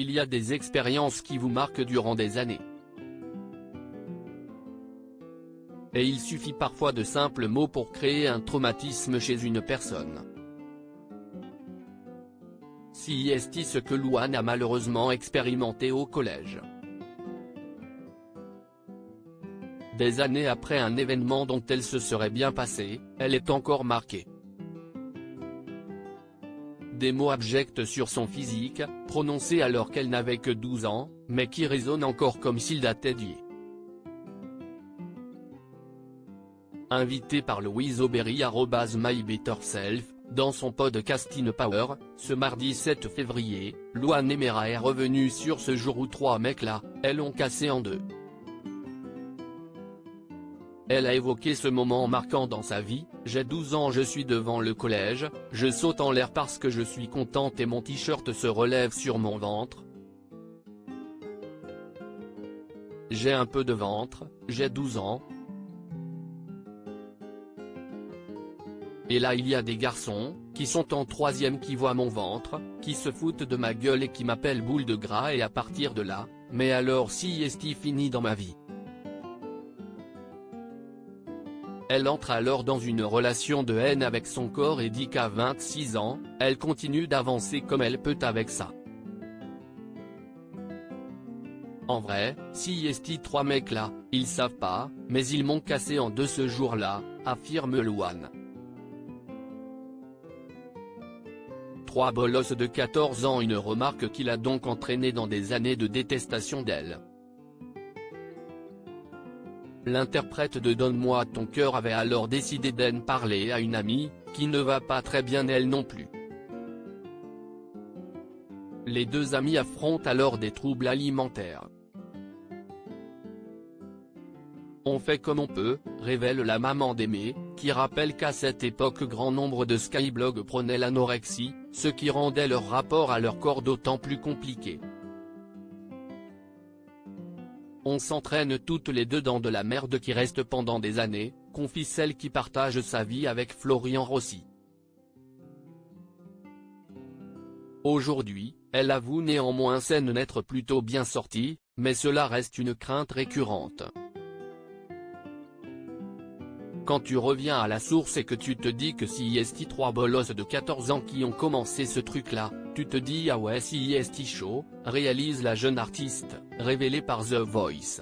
il y a des expériences qui vous marquent durant des années. Et il suffit parfois de simples mots pour créer un traumatisme chez une personne. Si est ce que Louane a malheureusement expérimenté au collège. Des années après un événement dont elle se serait bien passée, elle est encore marquée. Des mots abjects sur son physique, prononcés alors qu'elle n'avait que 12 ans, mais qui résonnent encore comme s'ils dataient d'hier. Invitée par Louise Aubéry @MyBetterSelf, dans son podcast In Power, ce mardi 7 février, Louane Emera est revenue sur ce jour où 3 mecs là, elles ont cassé en deux. Elle a évoqué ce moment marquant dans sa vie: j'ai 12 ans, je suis devant le collège, je saute en l'air parce que je suis contente et mon t-shirt se relève sur mon ventre. J'ai un peu de ventre, j'ai 12 ans. Et là il y a des garçons, qui sont en troisième qui voient mon ventre, qui se foutent de ma gueule et qui m'appellent boule de gras et à partir de là, mais alors si est fini dans ma vie. Elle entre alors dans une relation de haine avec son corps et dit qu'à 26 ans, elle continue d'avancer comme elle peut avec ça. En vrai, si est 3 mecs là, ils savent pas, mais ils m'ont cassé en deux ce jour-là, affirme Louane. 3 bolosses de 14 ans, une remarque qui l'a donc entraîné dans des années de détestation d'elle. L'interprète de Donne-moi ton cœur avait alors décidé d'en parler à une amie, qui ne va pas très bien elle non plus. Les deux amies affrontent alors des troubles alimentaires. On fait comme on peut, révèle la maman d'Aimé, qui rappelle qu'à cette époque grand nombre de skyblogs prônaient l'anorexie, ce qui rendait leur rapport à leur corps d'autant plus compliqué. On s'entraîne toutes les deux dans de la merde qui reste pendant des années, confie celle qui partage sa vie avec Florian Rossi. Aujourd'hui, elle avoue néanmoins s'en être plutôt bien sortie, mais cela reste une crainte récurrente. Quand tu reviens à la source et que tu te dis que si est 3 bolosses de 14 ans qui ont commencé ce truc-là, tu te dis ah ouais si est chaud, réalise la jeune artiste, révélée par The Voice.